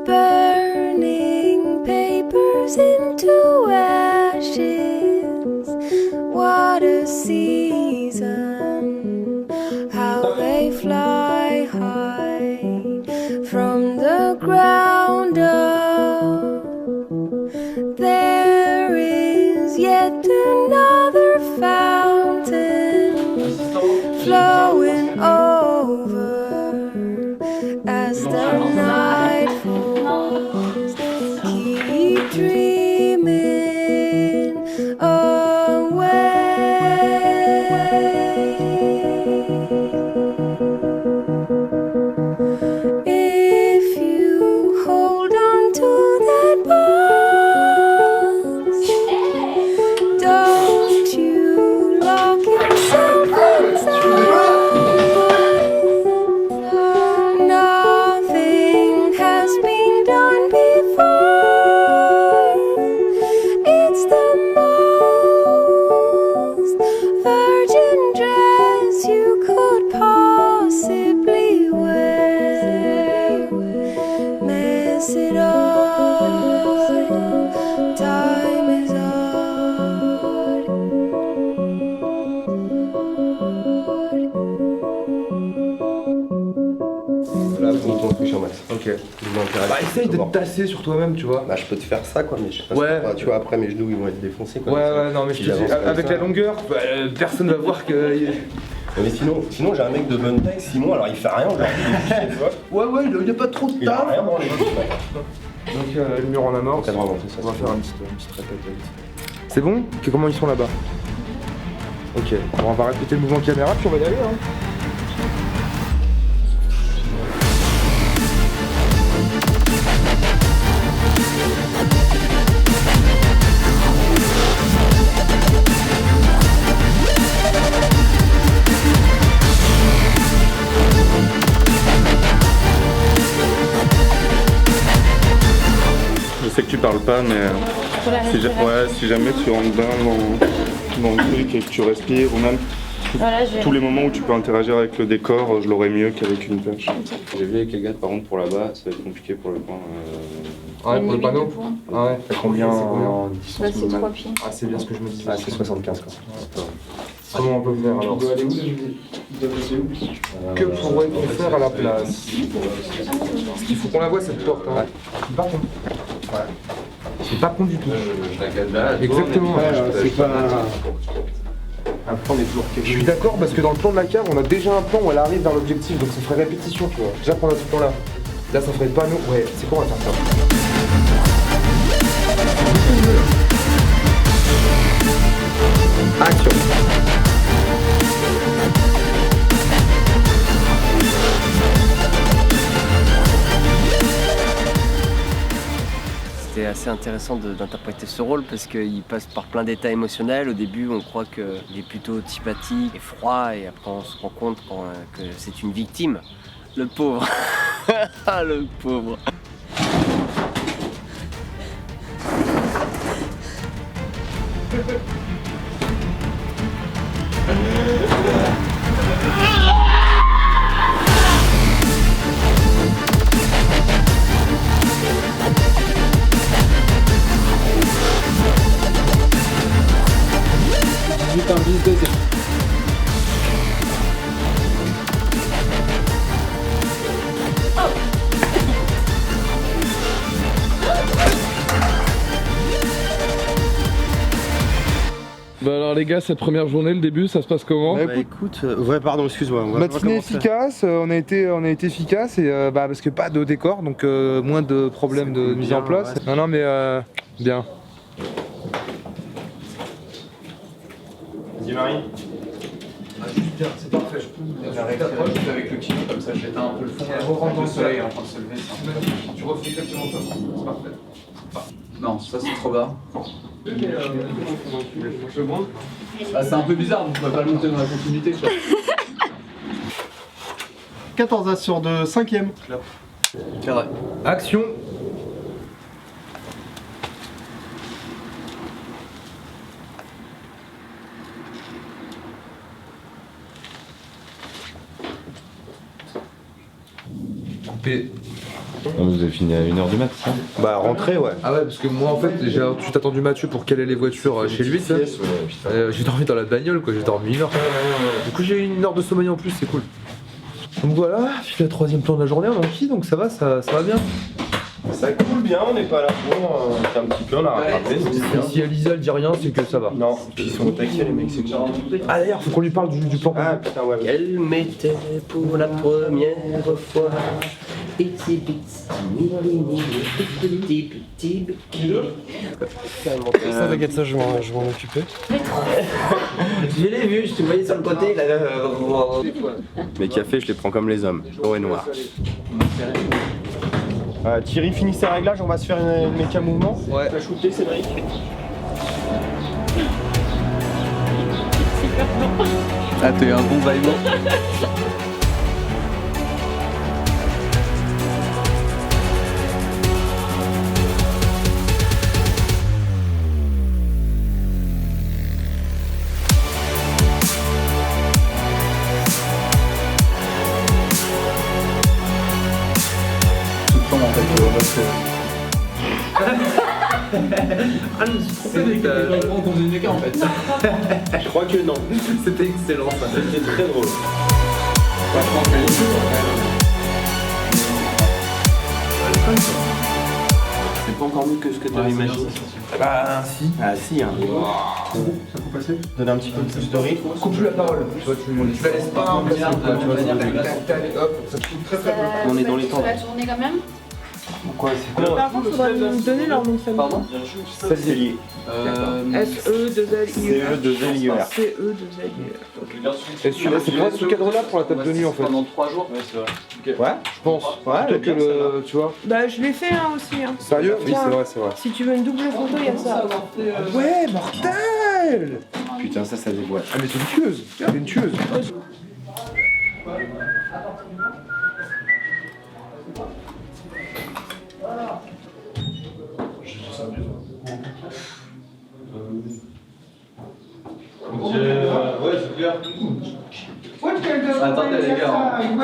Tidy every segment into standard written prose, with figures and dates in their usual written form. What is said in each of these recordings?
Burning papers into ashes. What a season. How they fly high from the ground up. There is yet another fountain flowing over as the night falls. Keep dreaming away. If you hold on to that box, don't you lock yourself inside. Nothing has been done before. It's the most virgin dress you could possibly wear. Mess it up, time is up. Là, pour ton truc sur Max. Ok. Il m'intéresse. Bah essaye de te tasser sur toi-même, tu vois. Bah je peux te faire ça quoi, mais je sais pas Ouais. si tu vois après mes genoux ils vont être défoncés quoi. Ouais, non mais Si je te dis, j'avance comme avec ça. la longueur, bah, personne va voir que... Mais sinon j'ai un mec de bonne taille, Simon, alors il fait rien aujourd'hui, tu vois. Ouais, il y a pas trop de Il a taf. rien dans les Donc le mur en amorce, T'as vraiment fait ça. on va faire une petite répète vite. C'est bon? Comment ils sont là-bas? Ok, bon, on va répéter le mouvement caméra puis on va y aller hein. Je sais que tu parles pas, mais si jamais tu rentres bien dans le truc et que tu respires, ou même tous les moments où tu peux interagir avec le décor, je l'aurais mieux qu'avec une perche. J'ai vu avec les gars, par contre, pour là-bas, ça va être compliqué pour le coin. Ah ouais, pour le panneau? Ah ouais, t'as combien en Bah, distance c'est minimale? 3 pieds. Ah c'est bien ce que je me disais. Ah c'est 75 quoi. Comment on peut faire alors? Que pourrait-on faire à la place? Il faut qu'on la voie cette porte. Hein. C'est pas con. C'est pas con du tout. Exactement. C'est pas un plan des tours. Je suis d'accord parce que dans le plan de la cave, on a déjà un plan où elle arrive vers l'objectif, donc ça ferait répétition, tu vois. Déjà prendre ce plan là. Là ça ferait pas nous. Ouais, c'est quoi on va faire ça? Action. C'était assez intéressant d'interpréter ce rôle parce qu'il passe par plein d'états émotionnels. Au début, on croit qu'il est plutôt antipathique et froid, et après on se rend compte que c'est une victime. Le pauvre. Ah, le pauvre. Bah alors les gars, cette première journée, le début, ça se passe comment? Bah écoute, ouais pardon, excuse-moi. Matinée efficace, on a été efficace et parce que pas de décor, donc moins de problèmes de mise en place. Ouais. Non mais bien. Vas-y Marie. Bien, c'est parfait, je peux avec le kilo, comme ça j'éteins un peu le fond. Le soleil est en train de se lever. Tu refais exactement ça, c'est parfait. Non, ça c'est trop bas. Ah, c'est un peu bizarre, donc on va pas le monter dans la continuité. 14 As sur 2, 5ème. Carré. Action. coupé. Vous avez fini à 1h du mat, ça? Bah, rentrer, ouais. Ah ouais, parce que moi en fait, j'ai tout de suite attendu Mathieu pour caler les voitures chez lui, ça. J'ai dormi dans la bagnole, quoi, j'ai dormi 1 heure. Du coup, j'ai eu 1 heure de sommeil en plus, c'est cool. Donc voilà, puis le 3e plan de la journée, on est en qui, donc ça va bien. Ça coule bien, on n'est pas là pour. Un petit peu, on a rattrapé. Si Elisa elle dit rien, c'est que ça va. Non, puis ils sont au taquet, les mecs, c'est cool. Ah d'ailleurs, faut qu'on lui parle du plan. Ah putain, ouais. Elle m'était pour la première fois. Itsy bitsy, mini mini, petit petit bikini. Ça, t'inquiète, ça, je vais m'en occuper. Je l'ai vu, je te voyais sur le côté là. Les cafés, je les prends comme les hommes, blanc et noir. Thierry finit ses réglages, on va se faire une méca mouvement. Ouais. Tu vas shooter, Cédric. Ah, t'as eu un bon bâillement. Ah, je me suis trompé Dans une méca en fait. Je crois que non. C'était excellent ça. C'était très drôle. C'est pas encore mieux que ce que tu avais imaginé. Bah si. Ah si, hein. Ça peut passer. Donner un petit peu plus de rythme. Coupe-lui la parole. Tu vois, tu la laisses pas en place. Tu vas dire tac tac hop, ça te coupe très très peu. On est dans les temps. C'est la journée quand même. Pourquoi c'est quoi? Par contre, il faudra nous donner leur nom de famille. Pardon? Ça c'est lié. SE2LIER. CE2LIER. CE2LIER. Et celui-là, c'est pour ce cadre-là pour la table de nuit en fait. Pendant 3 jours. Ouais, c'est vrai. Ouais, Je pense. ouais, Plutôt que le. Tu vois. Bah, je l'ai fait aussi. Hein. Sérieux? Oui, Tiens. c'est vrai, c'est vrai. Si tu veux une double photo, il y a ça. Ouais, mortel! Putain, ça déboîte. Ah, mais c'est une tueuse! C'est une tueuse! Ouais, c'est clair. Attendez les gars. Attends, il faut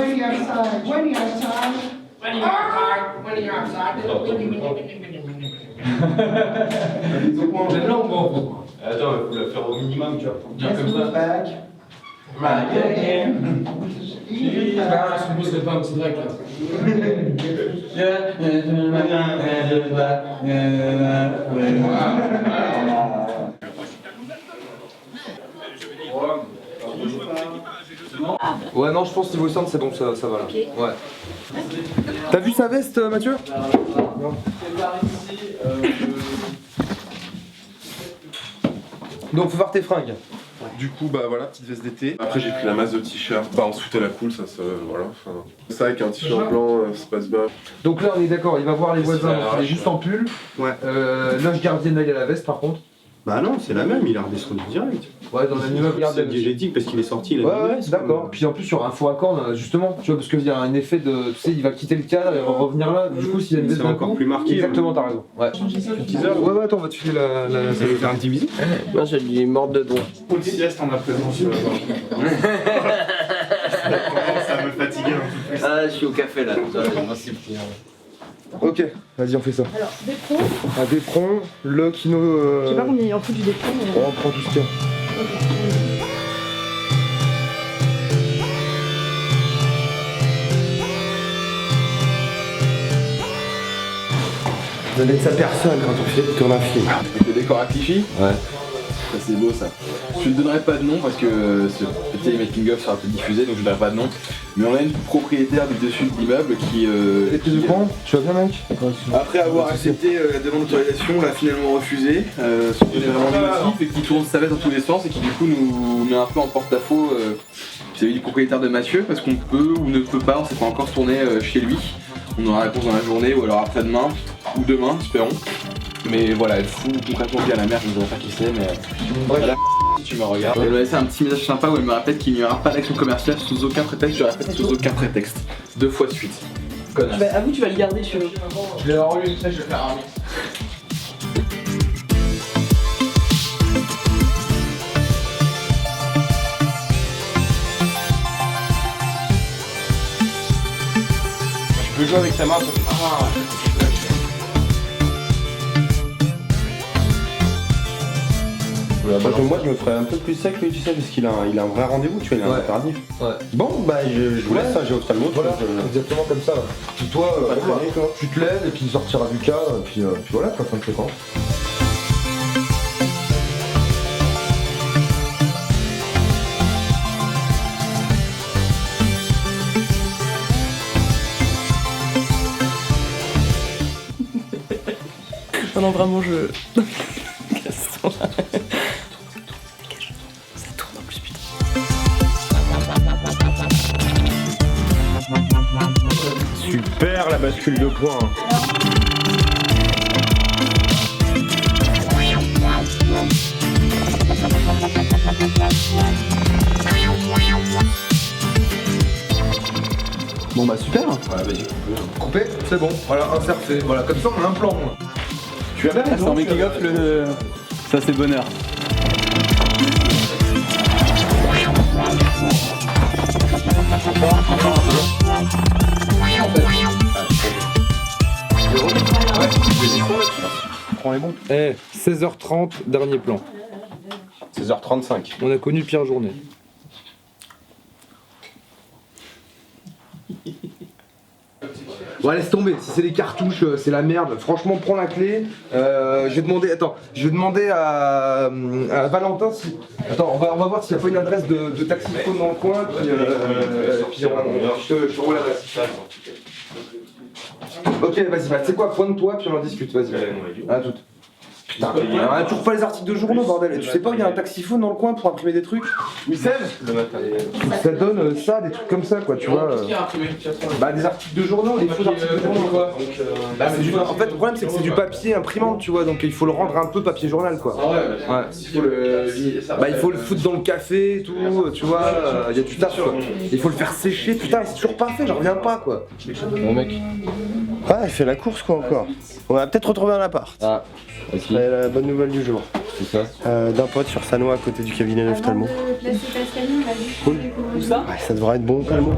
la faire au minimum, tu vois. Bien comme ça. Son beau serait pas un petit direct là. Ouais, non, je pense niveau centre, c'est bon, ça va là. Ouais. T'as vu sa veste, Mathieu? Non. Donc, faut voir tes fringues. Du coup, bah voilà, petite veste d'été. Après, j'ai pris la masse de t-shirts. Bah, on se foutait la cool, ça, voilà. Enfin, ça, avec un t-shirt blanc, ça passe bien. Donc là, on est d'accord, il va voir les voisins, donc il est juste en pull. Ouais. Là, je gardienne, là, il y a la veste par contre. Bah non, c'est la même, il a redescendu direct. Ouais, dans l'immeuble, regarde. C'est diégétique parce qu'il est sorti. Il a Ouais, d'accord. Puis en plus, sur un faux accord, justement, tu vois, parce qu'il y a un effet de. Tu sais, il va quitter le cadre et revenir là. Du coup, s'il y a une veste c'est d'un encore coup, plus marqué. Exactement, t'as raison. Ouais. Ouais, attends, on va te filer la. Ça va faire un petit bisou. Moi j'ai dit mort de droit. Pour le sieste en ma présence. Ça me fatiguer un peu plus. Ah, je suis au café là. Ok, vas-y, on fait ça. Alors, des pros. Un d'éperon, le kino. Je sais pas combien il en faut du décron. Mais... On prend tout ce qu'il y a. Donner de sa personne quand on tourne un film. Le décor à Clichy. Ouais. Ça c'est beau ça. Je ne donnerai pas de nom parce que ce petit making of sera peut-être diffusé donc je ne donnerai pas de nom. Mais on a une propriétaire du dessus de l'immeuble qui... Et tu prends? Tu vas bien mec? Après avoir accepté la demande d'autorisation, l'a finalement refusé. Ce qui est vraiment négatif et qui tourne sa veste dans tous les sens et qui du coup nous met un peu en porte-à-faux vis-à-vis du propriétaire de Mathieu parce qu'on peut ou ne peut pas, on ne s'est pas encore tourné chez lui. On aura la réponse dans la journée ou alors après-demain ou demain, espérons. Mais voilà, elle fout concrètement bien la mère, je ne sais pas qui c'est, mais voilà, si tu me regardes. Elle m'a laissé un petit message sympa où elle me répète qu'il n'y aura pas d'action commerciale sous aucun prétexte, je répète sous aucun prétexte. 2 fois de suite. Connasse. Bah, avoue, tu vas le garder sur. Je vais avoir lu ça, je vais faire un mix. peux jouer avec sa main. Moi je me ferais un peu plus sec lui, tu sais, parce qu'il a un vrai rendez-vous, tu vois, il a un impératif. Ouais. Bon bah je vous laisse, hein, j'ai autre mot. Voilà, exactement comme ça. Puis toi, tu te lèves et puis il sortira du cas, puis voilà, quoi, fin de séquence. Non, vraiment, je. Ça tourne en plus, putain. Super la bascule de points. Bon bah super. Ouais, vas-y, Coupé, c'est bon, voilà, insert fait. Voilà, comme ça on a un plan. Tu avais C'est en making of le. Ça c'est bonheur. Prends les bons. 16h30, dernier plan. 16h35. On a connu pire journée. Ouais, laisse tomber, si c'est les cartouches, c'est la merde. Franchement, prends la clé. Je vais demander à Valentin si. Attends, on va voir s'il n'y a pas une adresse de taxiphone dans le coin. Puis je te roule l'adresse. Ok, vas-y, bah, tu sais quoi, pointe-toi, puis on en discute, vas-y. À toute. Putain, on a toujours pas les articles de journaux, bordel. Et tu sais pas où il y a un taxiphone dans le coin pour imprimer des trucs? Oui, c'est ça donne ça, des trucs comme ça, quoi, tu vois. Bah, des articles de journaux, des faux articles de journaux, quoi. En fait, le problème, c'est que c'est du papier imprimante, tu vois, donc il faut le rendre un peu papier journal, quoi. Ouais. Il faut le foutre dans le café et tout, tu vois, il y a du taf, quoi. Il faut le faire sécher, putain, c'est toujours pas fait, j'en reviens pas, quoi. Bon, mec. Ah, il fait la course, quoi, encore. On va peut-être retrouver un appart. Ah, ok. C'est la bonne nouvelle du jour. C'est ça. D'un pote sur Sanois à côté du cabinet d'ophtalmo. Cool. Où ça? Ouais, ça devrait être bon, Talmo.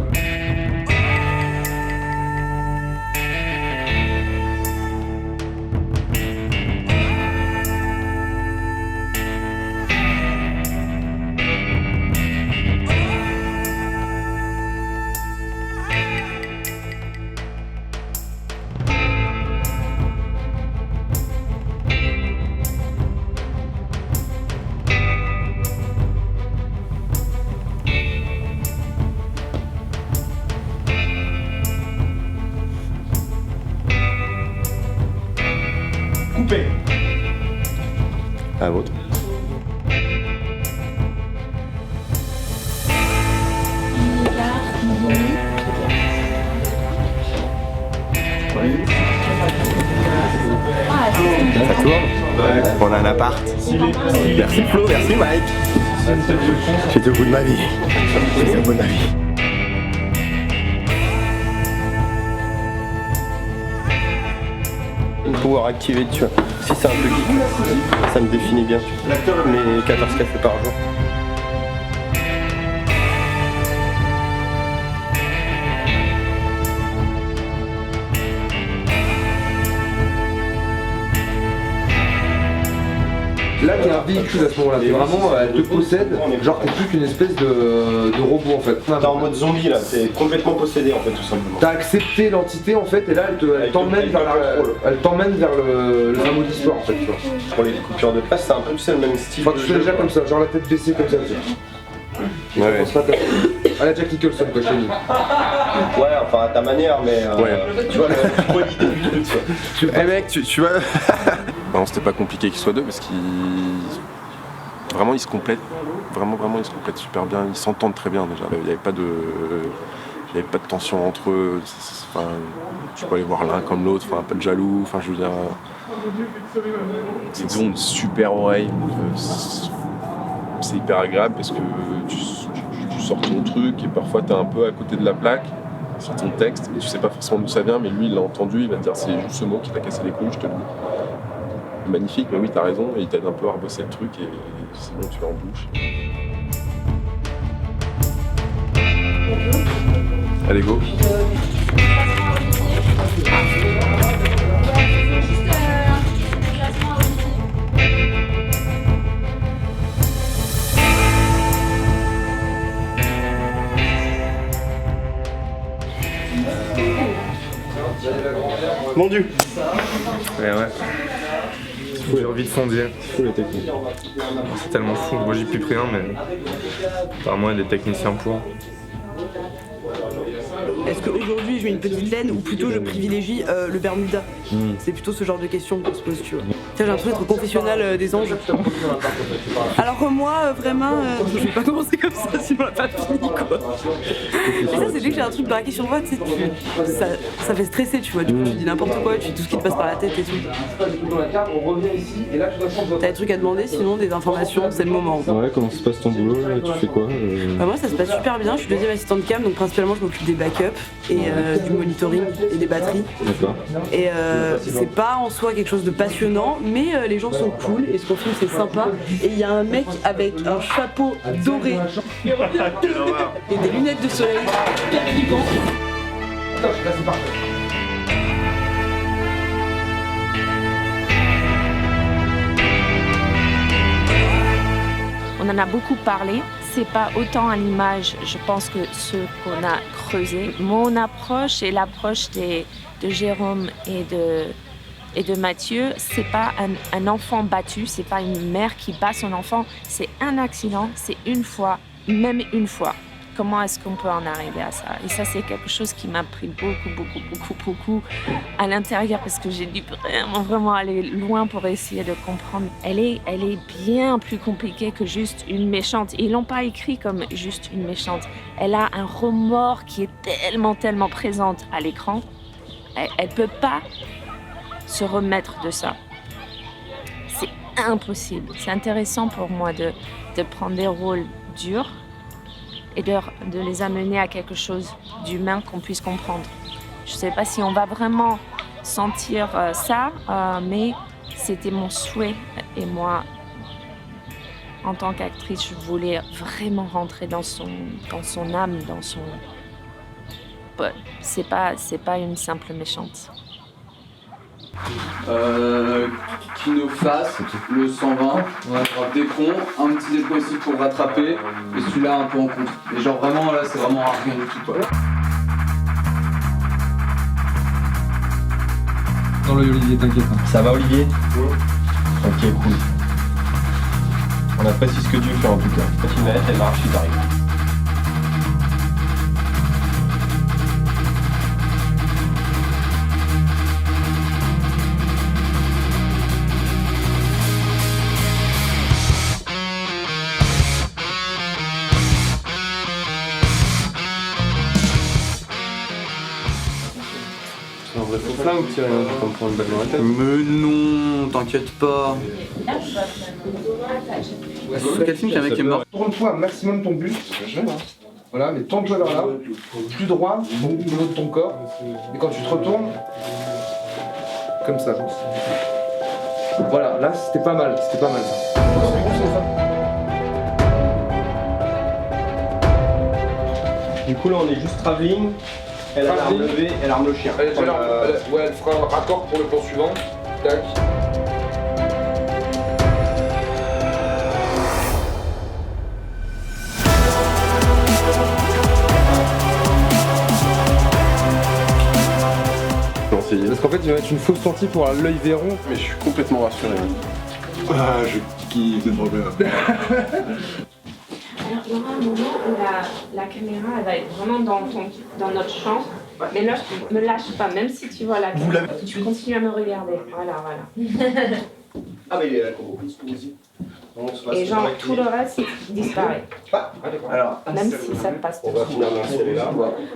Coupé. À votre. Ça tourne. On a un appart. Merci Flo, merci Mike. J'étais au bout de ma vie. J'étais au bout de ma vie. Pouvoir activer, tu vois. Si c'est un peu geek, ça me définit bien. Mais 14 cafés par jour. Là, t'es un véhicule à ce moment-là, t'es vraiment, elle te possède, genre t'es plus qu'une espèce de robot en fait. T'es en mode zombie là, t'es complètement possédé en fait tout simplement. T'as accepté l'entité en fait, et là elle t'emmène vers le rameau d'histoire en fait, tu vois. Pour les coupures de presse, c'est un peu le même style. Enfin, tu fais déjà comme ça, genre la tête baissée comme ça. Ouais. À la Jack Nicholson quoi, chez nous. Ouais, enfin à ta manière, mais tu vois l'idée du truc. Eh mec, tu vois. Non, c'était pas compliqué qu'ils soient deux parce qu'ils. Vraiment, ils se complètent. Vraiment, ils se complètent super bien. Ils s'entendent très bien déjà. Il n'y avait pas de tension entre eux. Enfin, tu peux aller voir l'un comme l'autre, enfin, pas de jaloux. Enfin, je veux dire. Ils ont une super oreille. C'est hyper agréable parce que tu sors ton truc et parfois t'es un peu à côté de la plaque sur ton texte et tu sais pas forcément d'où ça vient, mais lui il l'a entendu, il va te dire c'est juste ce mot qui t'a cassé les couilles, je te le dis. Magnifique, mais oui t'as raison, et il t'aide un peu à rebosser le truc et c'est bon, tu l'as en bouche. Allez go. Mon Dieu. Ouais. J'ai envie de fondir. Fou la technique. C'est tellement fou. Moi j'y plus pris un, mais apparemment il y a des techniciens pour. Est-ce qu'aujourd'hui je mets une petite laine ou plutôt je privilégie le Bermuda? C'est plutôt ce genre de questions qu'on se pose, tu vois. Tiens, j'ai l'impression d'être au confessionnal des anges. Alors que moi, vraiment, je vais pas commencer comme ça, sinon on a pas fini, quoi. Et ça, c'est dès que j'ai un truc braqué sur moi, tu sais, ça fait stresser, tu vois. Du coup, tu dis n'importe quoi, tu dis tout ce qui te passe par la tête et tout. T'as des trucs à demander, sinon des informations, c'est le moment. Ouais, comment se passe ton boulot là? Tu fais quoi Bah moi, ça se passe super bien. Je suis deuxième assistante cam, donc principalement, je m'occupe des backups et du monitoring et des batteries. D'accord. Et c'est pas en soi quelque chose de passionnant, mais les gens sont cool et ce qu'on filme c'est sympa. Et il y a un mec avec un chapeau doré et des lunettes de soleil hyper flippant. On en a beaucoup parlé. C'est pas autant à l'image, je pense, que ce qu'on a creusé. Mon approche et l'approche de Jérôme et de Mathieu, c'est pas un enfant battu, c'est pas une mère qui bat son enfant, c'est un accident, c'est une fois, même une fois. Comment est-ce qu'on peut en arriver à ça? Et ça, c'est quelque chose qui m'a pris beaucoup à l'intérieur parce que j'ai dû vraiment aller loin pour essayer de comprendre. Elle est bien plus compliquée que juste une méchante. Ils l'ont pas écrit comme juste une méchante. Elle a un remords qui est tellement présente à l'écran. Elle peut pas se remettre de ça. C'est impossible. C'est intéressant pour moi de prendre des rôles durs et de les amener à quelque chose d'humain qu'on puisse comprendre. Je ne sais pas si on va vraiment sentir ça, mais c'était mon souhait. Et moi, en tant qu'actrice, je voulais vraiment rentrer dans son âme, dans son... C'est pas une simple méchante. Qui nous fasse le 120, des ponts, un petit dépôt ici pour rattraper, et celui-là un peu en contre. Et genre vraiment là c'est vraiment rien du tout quoi. Dans l'œil Olivier, t'inquiète pas. Ça va Olivier? Ok, cool. On apprécie ce que tu fais en tout cas. Quand il va être, elle marche, il arrive. C'est un vrai faux flingue ou tirer un comme prendre une balle dans la tête? Mais non, t'inquiète pas. Quel film qu'il y a un mec qui est mort? Tourne-toi maximum ton buste. Voilà, mais tourne-toi vers là. Plus droit, donc le haut de ton corps. Et quand tu te retournes, comme ça. Voilà, là c'était pas mal ça. Du coup là on est juste travelling. Elle a l'arme levée, elle arme le chien. Elle fera un raccord pour le plan suivant. Tac. Parce qu'en fait, il va mettre une fausse sortie pour l'œil verron. Mais je suis complètement rassuré. Ah, je kiffe ce problème. Alors, il y aura un moment où la caméra elle va être vraiment dans notre champ. Mais là, je me lâche pas, même si tu vois la caméra. Tu continues à me regarder. Voilà. Ah, mais il est là, aussi. Et genre, tout le reste disparaît. Alors, même si ça passe tout. On va finalement serrer là.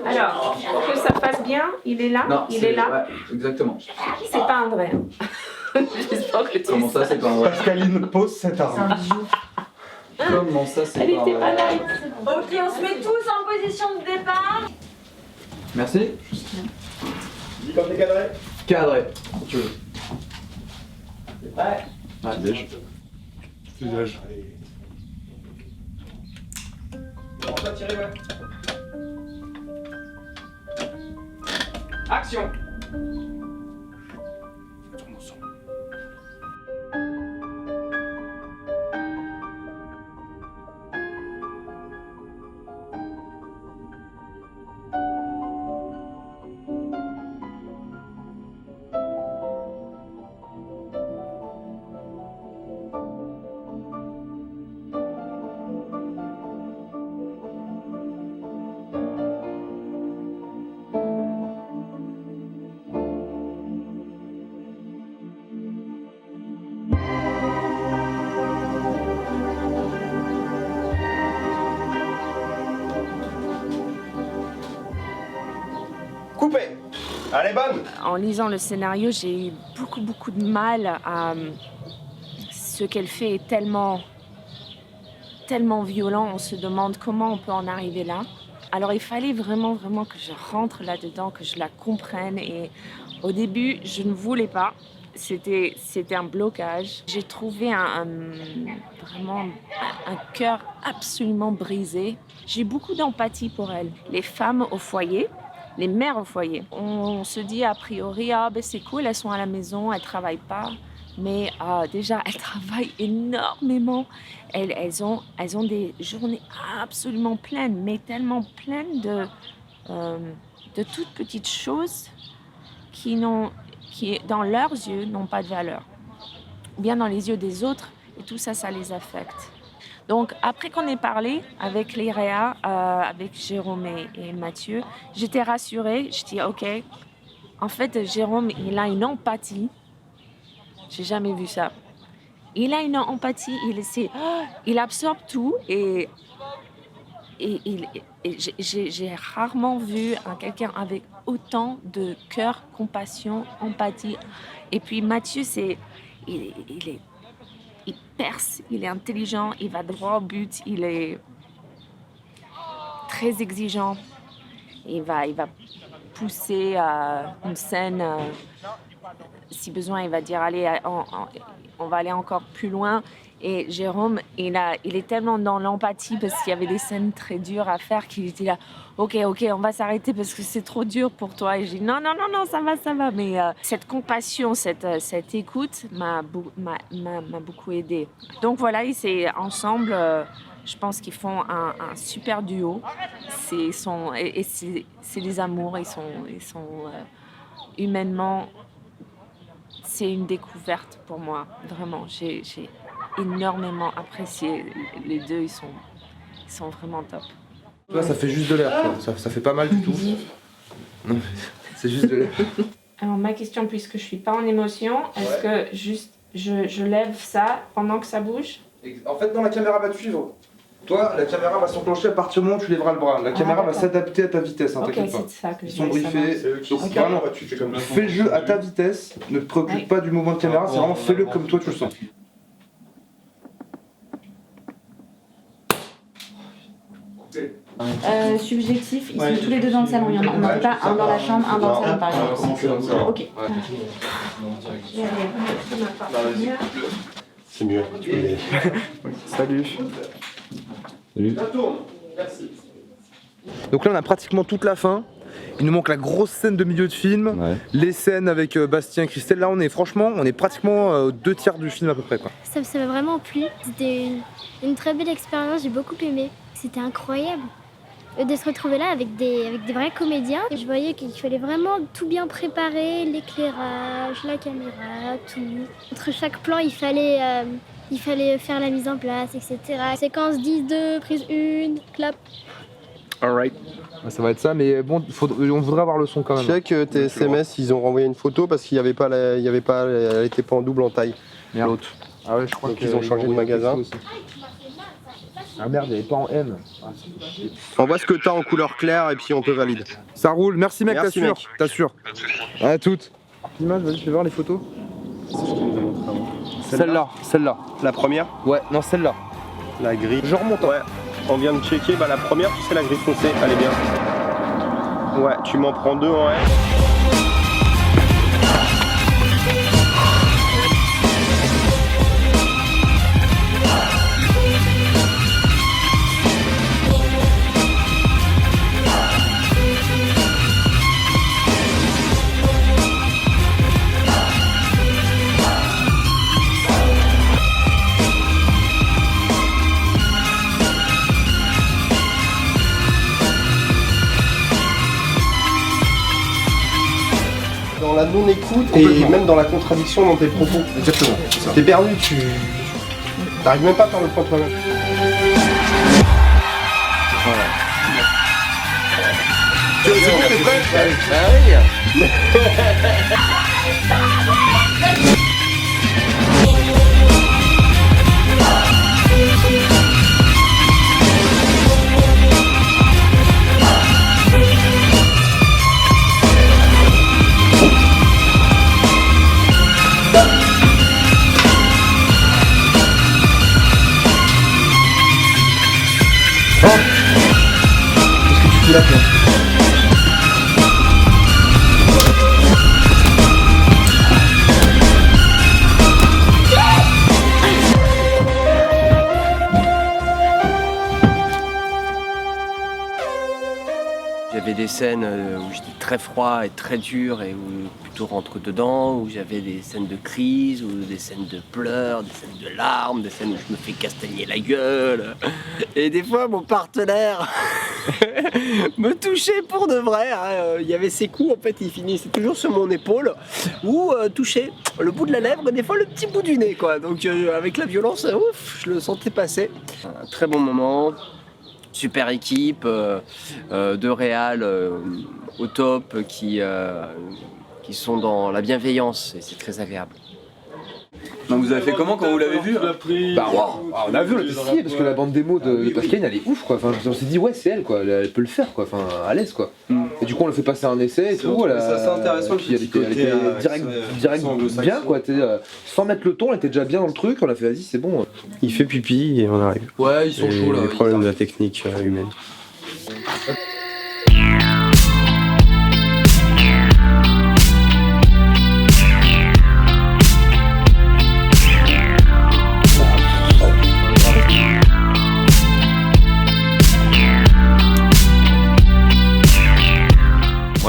Alors, pour que ça passe bien, il est là. non, il est là. Ouais, exactement. C'est pas un vrai. J'espère que tu Comment ça c'est pas un vrai? Pascaline pose cette arme. Comment ça c'est Elle pas un était pas vrai? là. Ok, on se met tous en position de départ. Merci. Dis quand t'es cadré. Cadré, si tu veux. Ouais. Ah, déjà. Visage. On va tirer, ouais. Action. Elle est bonne. En lisant le scénario, j'ai eu beaucoup de mal à... Ce qu'elle fait est tellement violent, on se demande comment on peut en arriver là. Alors il fallait vraiment que je rentre là-dedans, que je la comprenne. Et au début, je ne voulais pas. C'était un blocage. J'ai trouvé vraiment un cœur absolument brisé. J'ai beaucoup d'empathie pour elle. Les femmes au foyer, les mères au foyer, on se dit a priori, c'est cool, elles sont à la maison, elles ne travaillent pas. Mais déjà, elles travaillent énormément. Elles ont des journées absolument pleines, mais tellement pleines de toutes petites choses qui, dans leurs yeux, n'ont pas de valeur. Ou bien dans les yeux des autres, et tout ça, ça les affecte. Donc, après qu'on ait parlé avec les réas, avec Jérôme et Mathieu, j'étais rassurée. Je dis, OK, en fait, Jérôme, il a une empathie. J'ai jamais vu ça. Il a une empathie, il absorbe tout et j'ai rarement vu quelqu'un avec autant de cœur, compassion, empathie. Et puis Mathieu, il perce, il est intelligent, il va droit au but, il est très exigeant. Il va pousser une scène. Si besoin, il va dire allez, on va aller encore plus loin. Et Jérôme, il est tellement dans l'empathie parce qu'il y avait des scènes très dures à faire qu'il était là, ok, on va s'arrêter parce que c'est trop dur pour toi. Et je dis non, ça va. Mais cette compassion, cette écoute m'a beaucoup aidée. Donc voilà, ensemble, je pense qu'ils font un super duo. C'est des amours, ils sont humainement. C'est une découverte pour moi, vraiment. J'ai énormément apprécié les deux, ils sont vraiment top. Là, ça fait juste de l'air, ça fait pas mal du tout. Non, c'est juste de l'air. Alors ma question, puisque je suis pas en émotion, est-ce que juste je lève ça pendant que ça bouge? En fait, non, la caméra va te suivre. Toi, la caméra va s'enclencher à partir du moment où tu lèveras le bras. La caméra va s'adapter à ta vitesse, t'inquiète pas. C'est ça que ils sont briefés. Donc vraiment, fais le jeu à ta vitesse. Ne te préoccupe pas du mouvement de caméra. C'est vraiment fais-le comme toi tu le sens. Subjectif, ils sont tous les deux dans le salon. On n'en fait pas un dans la chambre, un dans le salon par exemple. Ok. C'est mieux. Salut. Donc là on a pratiquement toute la fin. Il nous manque la grosse scène de milieu de film, les scènes avec Bastien et Christelle. Là on est pratiquement 2 tiers du film à peu près quoi. Ça m'a vraiment plu. C'était une très belle expérience, j'ai beaucoup aimé. C'était incroyable de se retrouver là avec des vrais comédiens. Je voyais qu'il fallait vraiment tout bien préparer, l'éclairage, la caméra, tout. Entre chaque plan il fallait faire la mise en place, etc. Séquence 10-2, prise 1, clap. Alright. Ça va être ça, mais bon, on voudrait avoir le son quand même. Check tes SMS, ils ont renvoyé une photo parce qu'il n'y avait pas, elle était pas en double en taille. L'autre. Ah ouais, je crois qu'ils ont changé de magasin. Ah merde, il n'y avait pas en M. Envoie ce que t'as en couleur claire et puis on te valide. Ça roule, merci mec, merci, t'assures. À toutes. L'image, vas-y, je vais voir les photos. Celle-là. La première? Ouais, non, celle-là. La grille. Je remonte. Ouais. On vient de checker, la première, tu sais, la grille foncée, elle est bien. Ouais, tu m'en prends 2 en L. Dans la non-écoute et même dans la contradiction dans tes propos. Exactement. T'es perdu, tu n'arrives même pas à faire le point toi-même. Voilà. C'est bon, t'es prêt? scènes où j'étais très froid et très dur et où plutôt rentre dedans, où j'avais des scènes de crise, ou des scènes de pleurs, des scènes de larmes, des scènes où je me fais castagner la gueule. Et des fois, mon partenaire me touchait pour de vrai. Hein. Il y avait ses coups, en fait, il finissait toujours sur mon épaule, ou touchait le bout de la lèvre et des fois le petit bout du nez, quoi. Donc avec la violence, ouf, je le sentais passer. Un très bon moment. Super équipe, de réal au top qui sont dans la bienveillance et c'est très agréable. Donc vous avez fait comment quand vous l'avez vu? Bah on a vu, on était sciés parce que la bande démo de Pascaline elle est ouf quoi, enfin, on s'est dit ouais c'est elle quoi, elle peut le faire quoi, enfin à l'aise quoi. Et du coup on l'a fait passer un essai et tout, c'est intéressant, puis elle était direct bien quoi, sans mettre le ton elle était déjà bien dans le truc, on a fait vas-y c'est bon. Il fait pipi et on arrive. Ouais ils sont chauds là. Les problèmes de la technique humaine.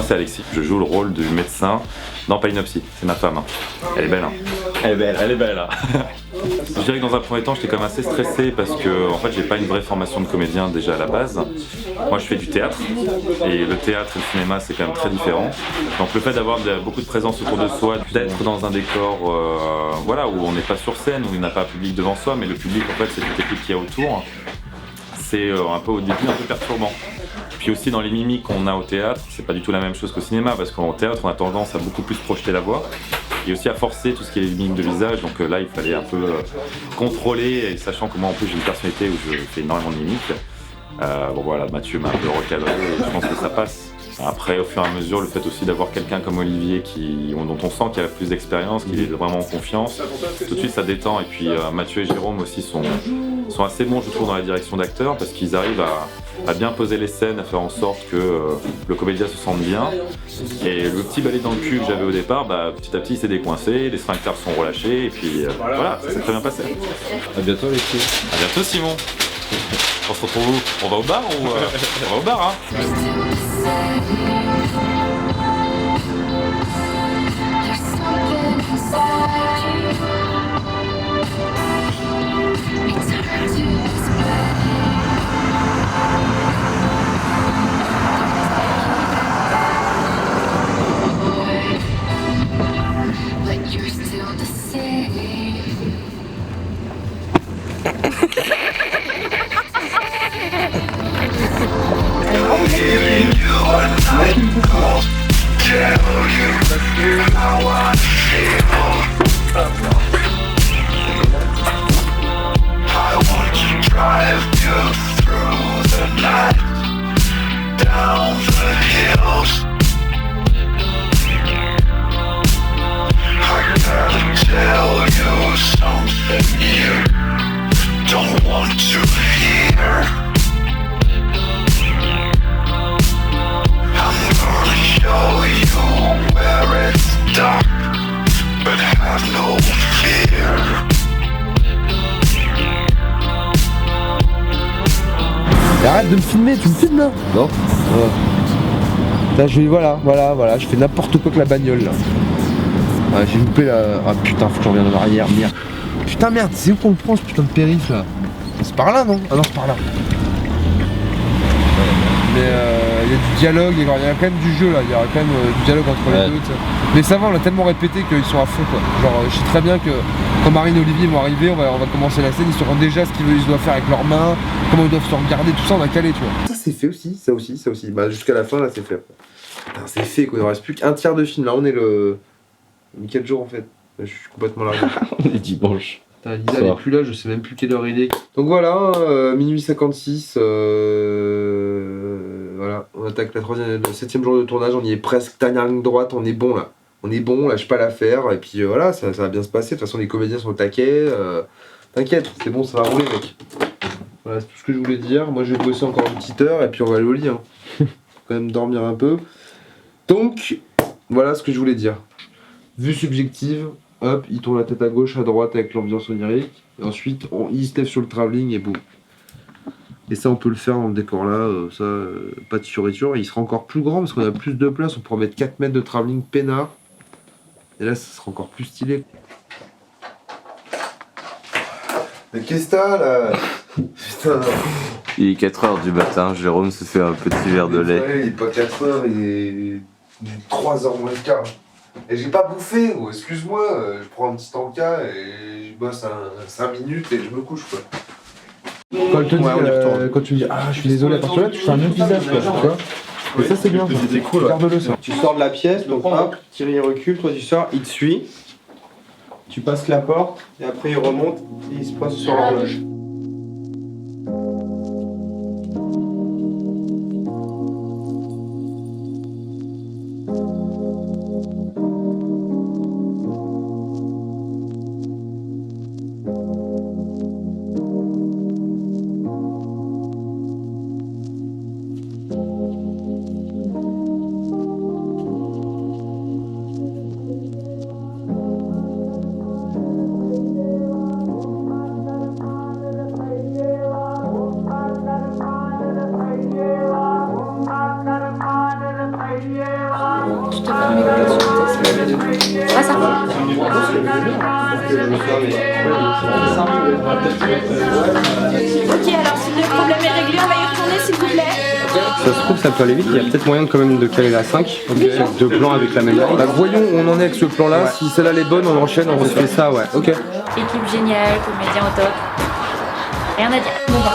C'est Alexis, je joue le rôle du médecin dans Palinopsy, c'est ma femme. Elle est belle, hein. Elle est belle. Hein. Je dirais que dans un premier temps, j'étais quand même assez stressé parce que en fait, j'ai pas une vraie formation de comédien déjà à la base. Moi, je fais du théâtre et le théâtre et le cinéma, c'est quand même très différent. Donc le fait d'avoir beaucoup de présence autour de soi, d'être dans un décor voilà, où on n'est pas sur scène, où il n'y a pas un public devant soi, mais le public, en fait, c'est toute l'équipe qu'il y a autour. C'est un peu au début un peu perturbant. Puis aussi dans les mimiques qu'on a au théâtre, c'est pas du tout la même chose qu'au cinéma parce qu'au théâtre on a tendance à beaucoup plus projeter la voix et aussi à forcer tout ce qui est les mimiques de visage, donc là il fallait un peu contrôler, et sachant que moi en plus j'ai une personnalité où je fais énormément de mimiques. Bon voilà, Mathieu m'a un peu recadré et je pense que ça passe. Après au fur et à mesure, le fait aussi d'avoir quelqu'un comme Olivier dont on sent qu'il a plus d'expérience, qu'il est vraiment en confiance, tout de suite ça détend. Et puis Mathieu et Jérôme aussi sont assez bons je trouve dans la direction d'acteurs parce qu'ils arrivent à bien poser les scènes, à faire en sorte que le comédien se sente bien. Et le petit balai dans le cul que j'avais au départ, petit à petit il s'est décoincé, les sphincters sont relâchés et puis voilà, ça s'est très bien passé. A bientôt Alexis. A bientôt Simon. On se retrouve où? On va au bar ou on va au bar hein? Arrête de me filmer, tu me filmes là? Non. Là, voilà, je fais n'importe quoi que la bagnole là. Ouais, j'ai loupé la... Ah putain, faut que je revienne en arrière, merde. Putain merde, c'est où qu'on le prend ce putain de périph là? C'est par là non? Ah non, c'est par là. Mais il y a du dialogue, il y a quand même du jeu là, il y aura quand même du dialogue entre les deux. T'sais. Mais ça va, on l'a tellement répété qu'ils sont à fond quoi. Genre je sais très bien que quand Marine et Olivier vont arriver, on va commencer la scène, ils sauront déjà ce qu'ils doivent faire avec leurs mains, comment ils doivent se regarder, tout ça on a calé tu vois. Ça c'est fait aussi, ça aussi. Bah jusqu'à la fin là c'est fait. Putain, c'est fait quoi, il ne reste plus qu'un tiers de film, là on est le... Quel jour en fait? Je suis complètement largué. On est dimanche. Lisa elle est plus là, je sais même plus quelle heure il est. Donc voilà, minuit 56, voilà, on attaque le 7ème jour de tournage, on y est presque, dernière ligne droite, on est bon là. On lâche pas l'affaire, et puis voilà, ça va bien se passer, de toute façon les comédiens sont au taquet, t'inquiète, c'est bon, ça va rouler mec. Voilà, c'est tout ce que je voulais dire, moi je vais bosser encore une petite heure, et puis on va aller au lit, hein. Faut quand même dormir un peu. Donc, voilà ce que je voulais dire. Vue subjective, hop, il tourne la tête à gauche, à droite avec l'ambiance onirique. Et ensuite, il se lève sur le travelling et boum. Et ça, on peut le faire dans le décor là, pas de fioriture. Il sera encore plus grand parce qu'on a plus de place. On pourra mettre 4 mètres de travelling peinard. Et là, ça sera encore plus stylé. Mais qu'est-ce que t'as là? Putain. Il est 4h du matin, Jérôme se fait un petit verre de lait. Ouais, il est pas 4h, il est 3h moins le quart. Et j'ai pas bouffé, oh, excuse-moi, je prends un petit encas et je bosse 5 minutes et je me couche quoi. Quand, quand tu me dis ah je suis désolé, parce que là tu fais un autre visage quoi, tu vois. Et ça c'est bien, c'est cool. Garde-le ça. Tu sors de la pièce, donc hop, Thierry recule, toi tu sors, il te suit. Tu passes la porte et après il remonte et il se pose sur l'horloge. Ok, alors si le problème est réglé, on va y retourner s'il vous plaît. Ça se trouve, ça peut aller vite, il y a peut-être moyen quand même de caler la 5. Deux plans avec la même taille. Bah, voyons où on en est avec ce plan là, ouais. Si celle-là est bonne, on enchaîne, on fait ça, ouais. Ok. Équipe géniale, comédien au top. Rien à dire. Bon, bah.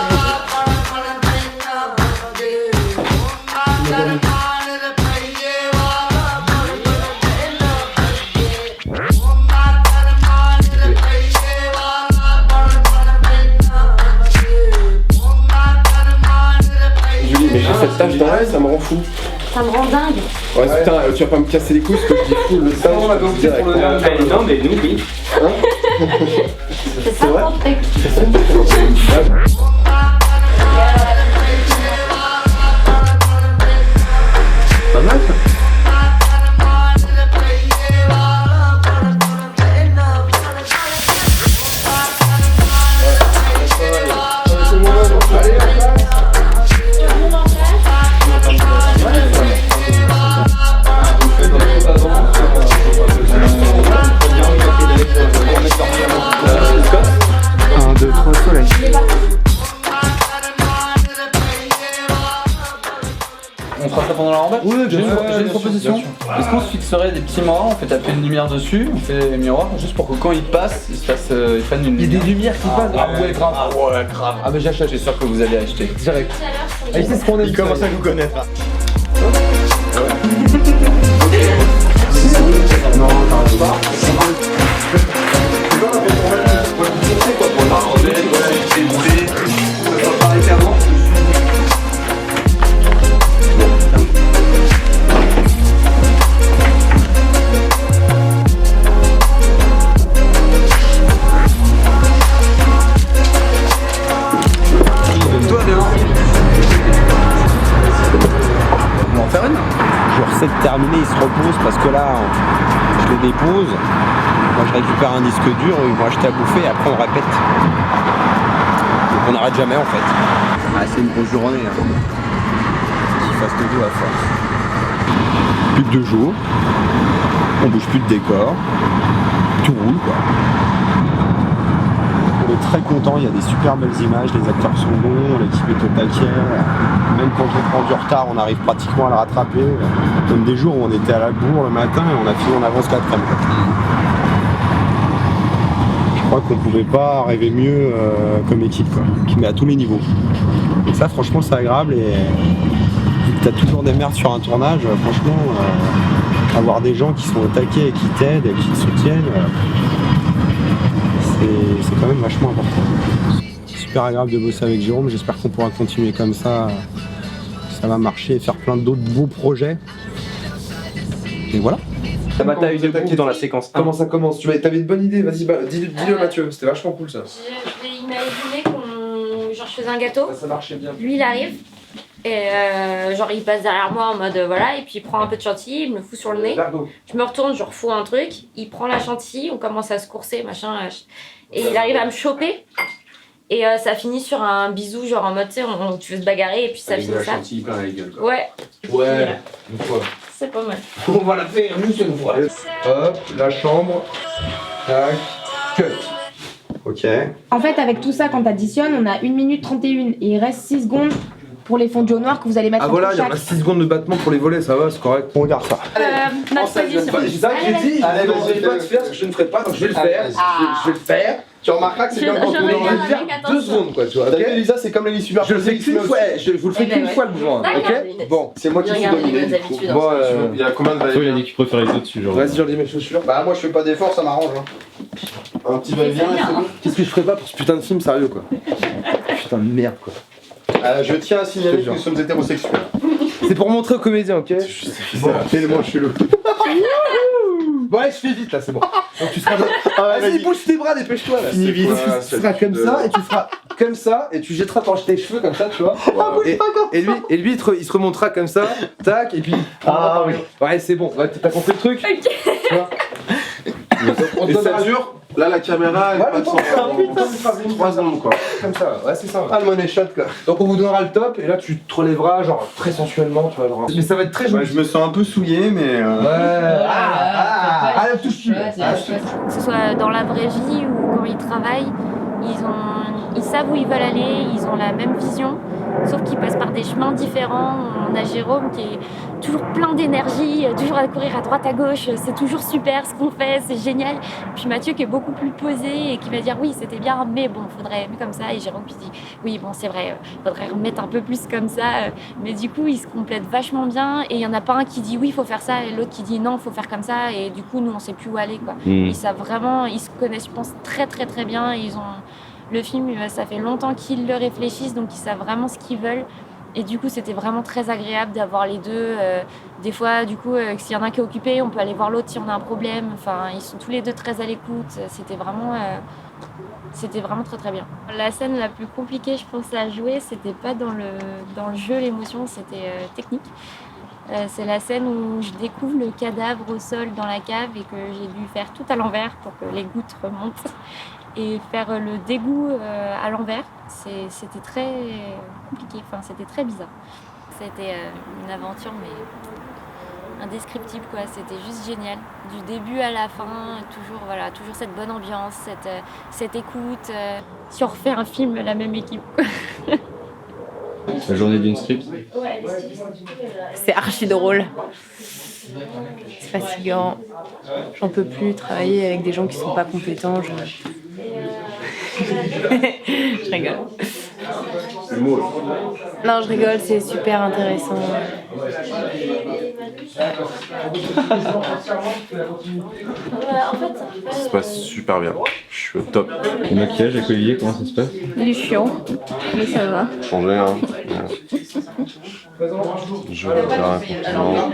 Mais j'ai cette tâche dans l'œil, ça me rend fou. Ça me rend dingue. Ouais, putain, tu vas pas me casser les couilles parce que je dis fou le stage. Non, mais nous, oui. C'est ça mon truc. Pas mal ça. On fera ça pendant la rambarde. Oui, J'ai une proposition. Est-ce qu'on se fixerait des petits miroirs, on fait taper une lumière dessus, on fait les miroirs, juste pour que quand ils passent, ils prennent une lumière. Il y a des lumières qui passent. Ah ouais, grave. Ah ouais, grave. Ah mais j'achète, j'ai sûr que vous allez acheter. Direct. Ah, il sait ce qu'on aime. Il commence à nous connaître. Non, t'arrêtes pas. Jour 7 terminé, il se repose parce que là, je le dépose. Moi, je récupère un disque dur, il va acheter à bouffer et après on répète. Donc on n'arrête jamais en fait. Ah, c'est une grosse journée. Hein. Qu'il fasse de dos à force. Plus que 2 jours. On bouge plus de décor. Tout roule quoi. On est très content, il y a des super belles images, les acteurs sont bons, l'équipe est au taquet. Même quand on prend du retard, on arrive pratiquement à le rattraper. Comme des jours où on était à la bourre le matin et on a fini en avance l'après-midi. Je crois qu'on pouvait pas rêver mieux comme équipe, quoi. Mais à tous les niveaux. Et ça, franchement, c'est agréable. Et t'as toujours des merdes sur un tournage, franchement, avoir des gens qui sont au taquet et qui t'aident et qui te soutiennent, c'est quand même vachement important. C'est super agréable de bosser avec Jérôme, j'espère qu'on pourra continuer comme ça. Ça va marcher et faire plein d'autres beaux projets. Et voilà. La bataille de coups dans la séquence 1. Comment ça commence? Tu avais une bonne idée, vas-y, dis-le Mathieu, c'était vachement cool ça. Je vais imaginer qu'on. Genre, je faisais un gâteau. Ça marchait bien. Lui, il arrive. Et genre, il passe derrière moi en mode voilà, et puis il prend un peu de chantilly, il me le fout sur le nez. Je me retourne, je refous un truc, il prend la chantilly, on commence à se courser, machin. Et il arrive à me choper. Et ça finit sur un bisou, genre en mode, tu sais, tu veux se bagarrer et puis ça finit ça. Chantilly plein la gueule. Ouais. Ouais, une fois. C'est pas mal. On va la faire une seule fois. Hop, la chambre. Tac. Cut. Ok. En fait, avec tout ça, quand t'additionnes, on a 1 minute 31 et il reste 6 secondes pour les fonds de jaune noir que vous allez mettre Ah entre voilà, il y en chaque. a 6 secondes de battement pour les volets, ça va, c'est correct. On regarde ça. Notre position. C'est ça que j'ai dit, Allez, je vas-y, vais pas te faire ce que je ne ferai pas, donc je vais le Allez, faire. vas-y. Je vais le faire. Tu remarqueras que c'est comme quand on On va le faire 2 secondes quoi, tu vois. T'as Ok vu Elisa, c'est comme les super. Je le fais qu'une fois, je vous le fais qu'une fois le mouvement, ok? Bon, c'est moi qui suis dominé. Bon, il y a combien de Toi, il a dit qu'il préférait les au-dessus, genre. vas-y, j'enlève mes chaussures. Bah, moi je fais pas d'effort, ça m'arrange. Un petit va-et-vient, c'est bon. Qu'est-ce que je ferais pas pour ce putain de film sérieux quoi? Putain de merde quoi. Je tiens à signaler que nous sommes hétérosexuels. C'est pour montrer aux comédiens, ok? Bon, tellement chelou. Bon allez, je fais vite là, c'est bon. Donc tu seras... Vas-y, vas-y. bouge tes bras, dépêche-toi là. Fini vite. Tu feras comme ça et tu feras comme ça et tu jetteras tes cheveux comme ça, tu vois. Et lui il se remontera comme ça, tac, et puis... Ah oui. Ouais, c'est bon, ouais, t'as compris le truc? Ok. Tu vois. Et ça dure, là la caméra elle passe en 3 secondes quoi. Comme ça, ouais, c'est ça. Ouais. Ah, le money shot quoi. Donc on vous donnera le top et là tu te relèveras genre très sensuellement, tu vois. Genre... Mais ça va être très joli. Ouais, je me sens un peu souillé, mais. Ouais. Ah, touche-tu. Que ce soit dans la vraie vie ou quand ils travaillent, ils savent où ils veulent aller, ils ont la même vision, sauf qu'ils passent par des chemins différents. On a Jérôme qui est toujours plein d'énergie, toujours à courir à droite à gauche, c'est toujours super ce qu'on fait, c'est génial. Puis Mathieu qui est beaucoup plus posé et qui va dire oui c'était bien, mais bon faudrait mieux comme ça. Et Jérôme qui dit oui bon c'est vrai, faudrait remettre un peu plus comme ça. Mais du coup ils se complètent vachement bien et il y en a pas un qui dit oui faut faire ça et l'autre qui dit non faut faire comme ça. Et du coup nous on sait plus où aller quoi. Ils savent vraiment, ils se connaissent je pense très très très bien. Ils ont le film, ça fait longtemps qu'ils le réfléchissent, donc ils savent vraiment ce qu'ils veulent. Et du coup, c'était vraiment très agréable d'avoir les deux. Des fois, du coup, s'il y en a un qui est occupé, on peut aller voir l'autre si on a un problème. Enfin, ils sont tous les deux très à l'écoute. C'était vraiment très très bien. La scène la plus compliquée, je pense, à jouer, c'était pas dans le jeu, l'émotion, c'était technique. C'est la scène où je découvre le cadavre au sol dans la cave et que j'ai dû faire tout à l'envers pour que les gouttes remontent. Et faire le dégoût à l'envers, c'était très compliqué, enfin c'était très bizarre. C'était une aventure mais indescriptible quoi, c'était juste génial. Du début à la fin, toujours cette bonne ambiance, cette écoute. Si on refait un film, la même équipe quoi. La journée d'une script. C'est archi drôle. C'est fatigant. J'en peux plus travailler avec des gens qui sont pas compétents. Je rigole. Non, je rigole, c'est super intéressant. Ça se passe super bien. Je suis au top. Le maquillage avec Olivier, comment ça se passe? Il est chiant, mais ça va. Changé hein. Je vais faire un compliment.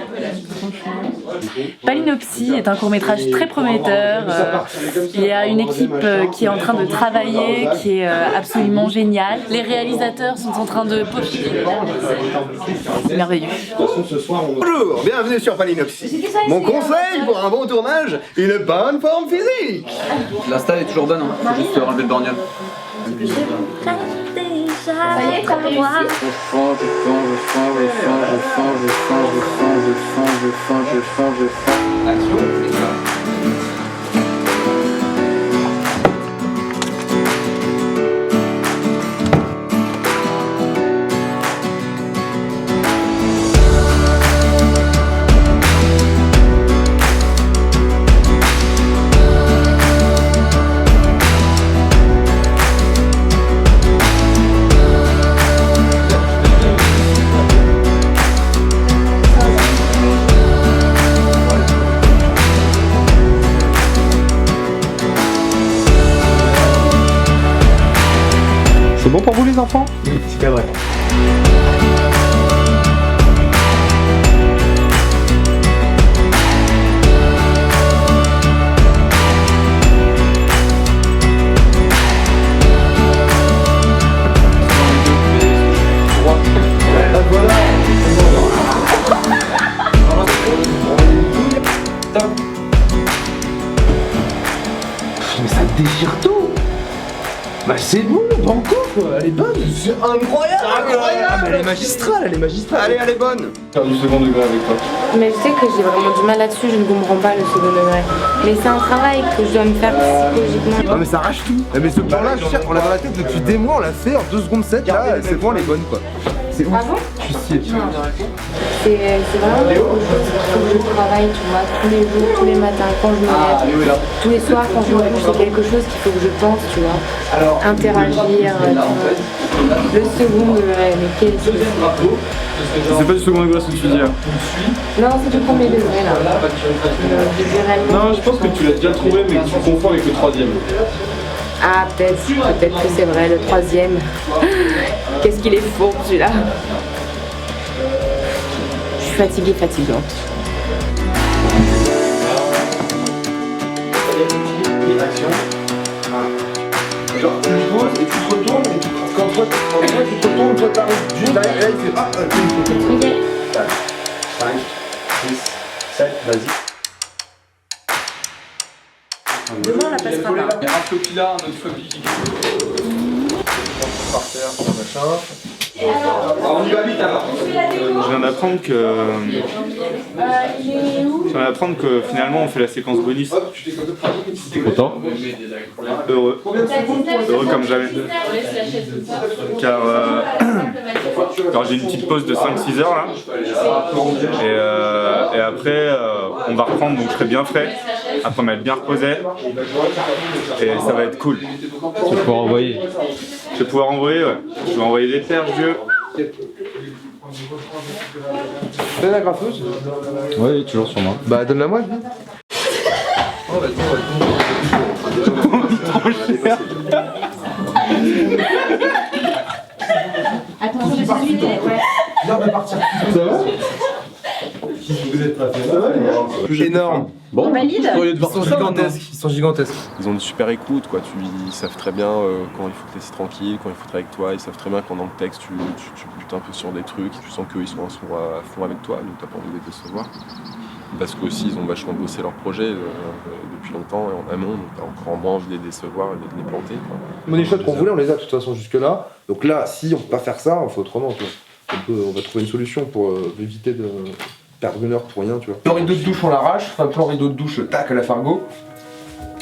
Palinopsie est un court-métrage très prometteur. Il y a une équipe qui est en train de travailler, qui est absolument géniale. Les réalisateurs sont en train de peaufiner. C'est merveilleux. Bonjour, bienvenue sur Palinopsie. Mon conseil pour un bon tournage, une bonne forme physique. L'insta est toujours bonne, hein. Faut juste enlever le borgnole. Ça y est, t'as réussi. C'est bon pour vous les enfants? Oui, c'est cadré. Mais ça déchire tout! Bah c'est bon, banco quoi, elle est bonne. C'est incroyable. Elle est magistrale, elle est magistrale. Allez, elle est bonne. Faire du second degré avec toi. Mais je sais que j'ai vraiment du mal là-dessus, je ne comprends pas le second degré. Mais c'est un travail que je dois me faire psychologiquement. Ah mais ça arrache tout. Mais ce plan-là, je on l'a dans la tête depuis des mois, on l'a fait en 2 secondes 7, là, c'est bon, elle est bonne quoi. C'est ouf. Ah bon? Je suis scié. C'est vraiment quelque chose que je travaille, tu vois, tous les jours, tous les matins, quand je me lève, tous les soirs quand je me couche, c'est quelque chose qu'il faut que je pense, tu vois. Interagir, le second degré, mais qu'est-ce que c'est? C'est pas du second degré ce que tu dis là. Non, c'est du premier degré là. Non, je pense que tu l'as déjà trouvé, mais tu confonds avec le troisième. Ah, peut-être que c'est vrai, le troisième. Qu'est-ce qu'il est faux celui-là. Je suis fatiguée, fatigante. Genre tu le poses et tu te retournes et quand toi tu te retournes, toi t'arrives juste derrière et là il fait ah ok. 5, 6, 7, vas-y. Demain, on la passera pas. Il y a un floppy là, un autre floppy qui Par terre, machin. Alors, on y va vite alors. Je viens d'apprendre que finalement on fait la séquence bonus. Autant. Heureux comme jamais. Car j'ai une petite pause de 5-6 heures là. Et après on va reprendre, donc je serai bien frais. Après on va être bien reposé. Et ça va être cool. Tu vas pouvoir envoyer. Je vais pouvoir envoyer, ouais. Je vais envoyer des perches, vieux. T'as la graffeuse? Oui, toujours sur moi. Bah donne-la moi. Oh vas-y, Attends, je suis ouais. Viens de partir. Ça va? Vous êtes pas fait mal. Énorme. Bon, valide. Ils sont gigantesques. Ils ont une super écoute, quoi. Ils savent très bien quand il faut te laisser tranquille, quand il faut être avec toi. Ils savent très bien quand dans le texte tu butes un peu sur des trucs. Tu sens qu'eux ils sont à fond avec toi, donc t'as pas envie de les décevoir. Parce qu'aussi ils ont vachement bossé leur projet depuis longtemps et en amont, donc t'as encore moins envie de les décevoir et de les planter, quoi. Mais les shots qu'on voulait, on les a de toute façon jusque là. Donc là, si on peut pas faire ça, on fait autrement. Tu vois. On va trouver une solution pour éviter de perdre une heure pour rien, tu vois. Le rideau de douche, on l'arrache. Enfin, plan rideau de douche, tac, à la Fargo.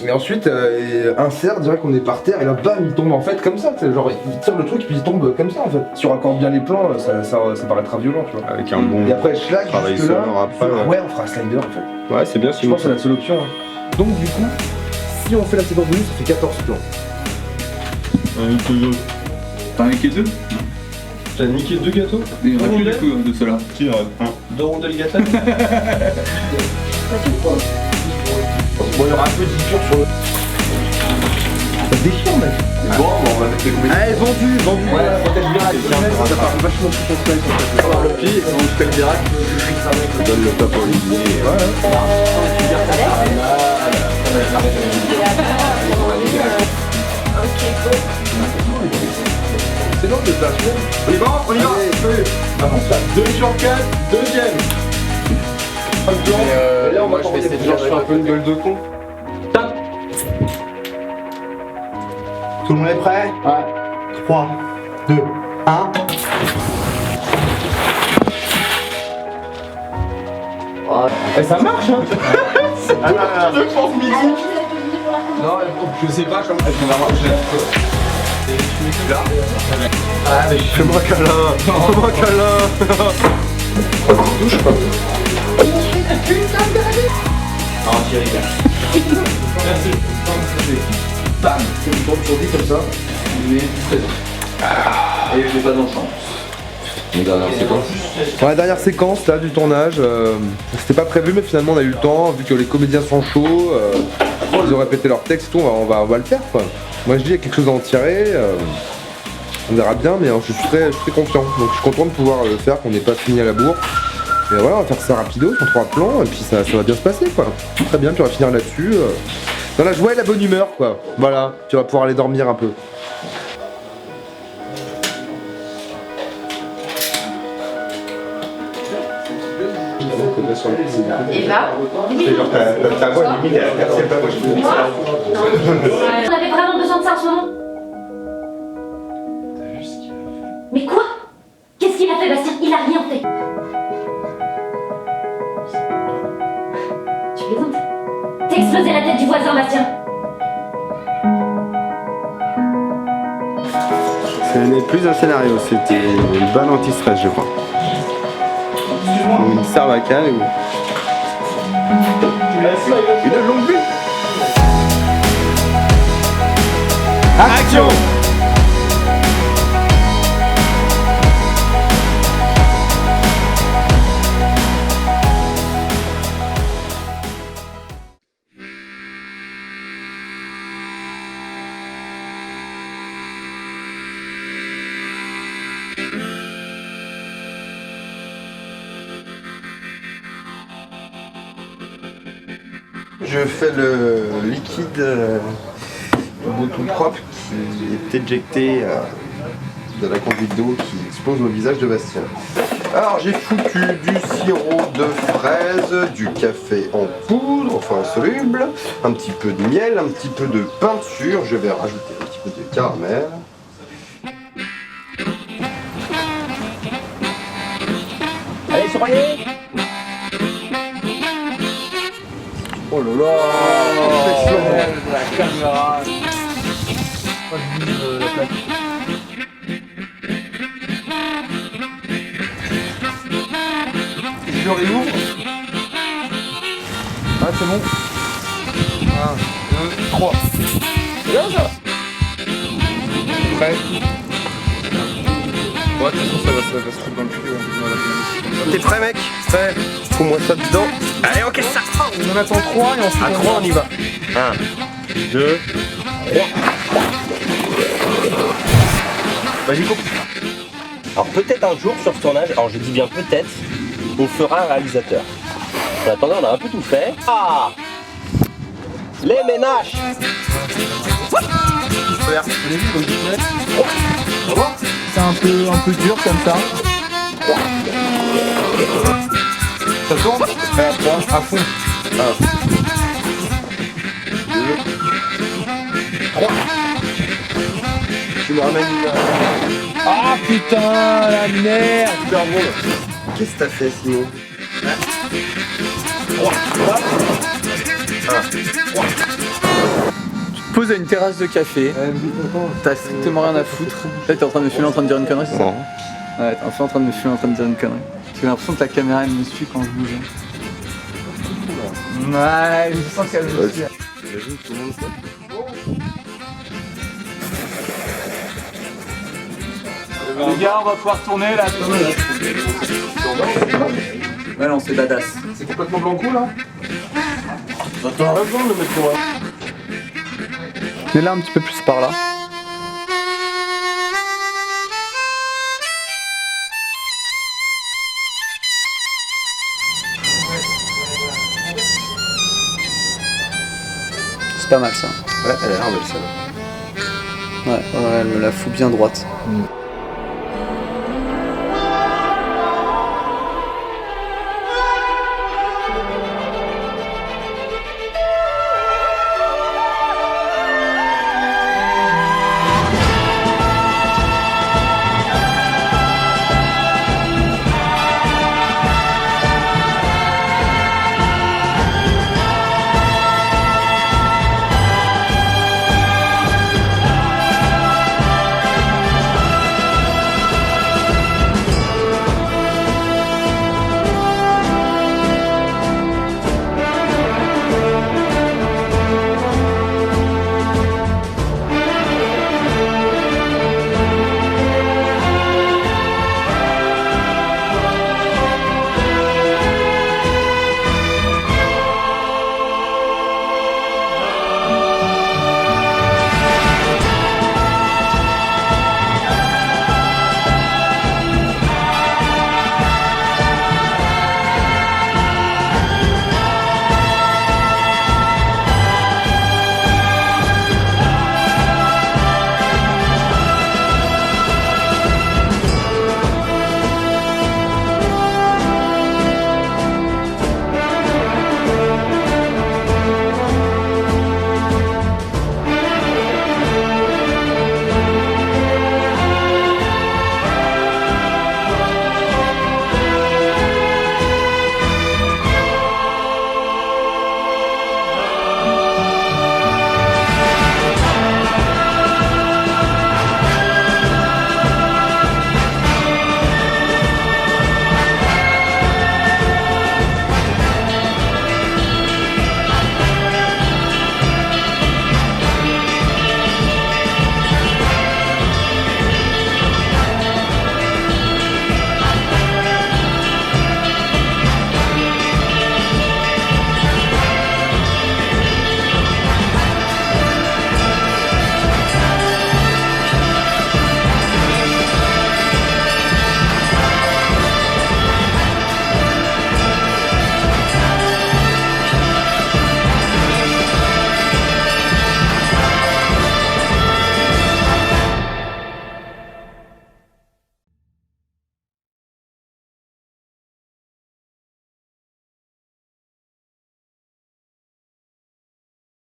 Et ensuite, insert, dirait qu'on est par terre, et là, bam, il tombe en fait comme ça. Genre, il tire le truc, puis il tombe comme ça en fait. Si on raccorde bien les plans, ça paraîtra violent, tu vois. Avec un bon Et après, schlag, travail jusque là, sonore après. ouais, on fera un slider en fait. Ouais, c'est bien, Je pense que c'est la seule option. Donc, du coup, si on fait la séquence bonus, ça fait 14 plans. T'as niqué 2? T'as niqué 2 gâteaux? Il y en a plus du coup de ceux-là. Si, il y en a un. 2 rondelles gâteaux. Bon, il y aura un peu de liqueur sur le. Ça déchire, mec. Bon, on va mettre les combinaisons. Allez, vendu. Ouais, peut-être bien. Ça part vachement sous ton space en fait. On va le pied et on se fait le direct. On donne le top pour Olivier. C'est long de place. On y va. 2 sur 4, deuxième. Et là, on va je vais essayer de chercher un peu une gueule de con. Tout le monde est prêt? Ouais. 3, 2, 1. Et ça marche, hein. Non, je sais pas comment elle va marcher. Ah, mais fais-moi un câlin. Fais-moi un câlin. Touche pas. Ah, Thierry, Merci. Bam. Tu me tombes sur 10 comme ça. Mais présent. Et j'ai pas d'enchant. Une dernière séquence. Dans la dernière séquence là du tournage, c'était pas prévu mais finalement on a eu le temps, vu que les comédiens sont chauds, ils ont répété leur texte et tout, on va le faire quoi. Moi je dis il y a quelque chose à en tirer, on verra bien mais je suis très confiant, donc je suis content de pouvoir le faire, qu'on n'ait pas fini à la bourre. Et voilà, on va faire ça rapido, sur 3 plans, et puis ça va bien se passer quoi. Très bien, puis on va finir là-dessus. Dans la joie et la bonne humeur quoi. Voilà, tu vas pouvoir aller dormir un peu. Et là, c'est genre ta voix limite elle a percé pas moi je me dis ça. On avait vraiment besoin de ça en ce moment. fait, Bastien, il a rien fait. Tu plaisantes? T'as explosé la tête du voisin, Bastien. Ce n'est plus un scénario, c'était une balle anti-stress, je crois. Ou une cervicale ou... Une longue vue. Action! Je fais le liquide beau tout propre qui est éjecté de la conduite d'eau qui explose au visage de Bastien. Alors j'ai foutu du sirop de fraise, du café en poudre, enfin soluble, un petit peu de miel, un petit peu de peinture, je vais rajouter un petit peu de caramel. Allez, soyez! Oh là là, la caméra. La plaque. Je réouvre. Ah c'est bon. 1, 2, 3. C'est bien ça. Prêt. Ouais, de toute façon ça va se foutre dans le cul. T'es prêt mec? Prêt. Fous-moi ça dedans. Allez, ok, ça. On en attend 3 et ensuite. À 3, on y va. 1, 2, 3. Vas-y, coupe. Alors peut-être un jour sur ce tournage, alors je dis bien peut-être, on fera un réalisateur. En attendant, on a un peu tout fait. Ah! Les ménages! C'est un peu dur comme ça. Ça tourne? Ouais, à fond. 1, 2, 3. Tu me ramènes une... Ah putain, la merde! Super drôle. Qu'est-ce que t'as fait, Simon? 3, 1, 3. Tu te poses à une terrasse de café, t'as strictement rien à foutre. Là t'es en train de me filmer en train de dire une connerie, c'est ça? Ouais, t'es enfin en train de me filmer en train de dire une connerie. J'ai l'impression que la caméra elle me suit quand je bouge. Ouais, je sens qu'elle me suit. J'imagine tout le monde ça. Les gars, on va pouvoir tourner là. Ouais, non, c'est badass. C'est complètement blanco là. Attends, raison de le mettre pour moi. Mais là, un petit peu plus par là. C'est pas mal ça. Ouais, elle a l'air belle ça. Ouais, elle me la fout bien droite.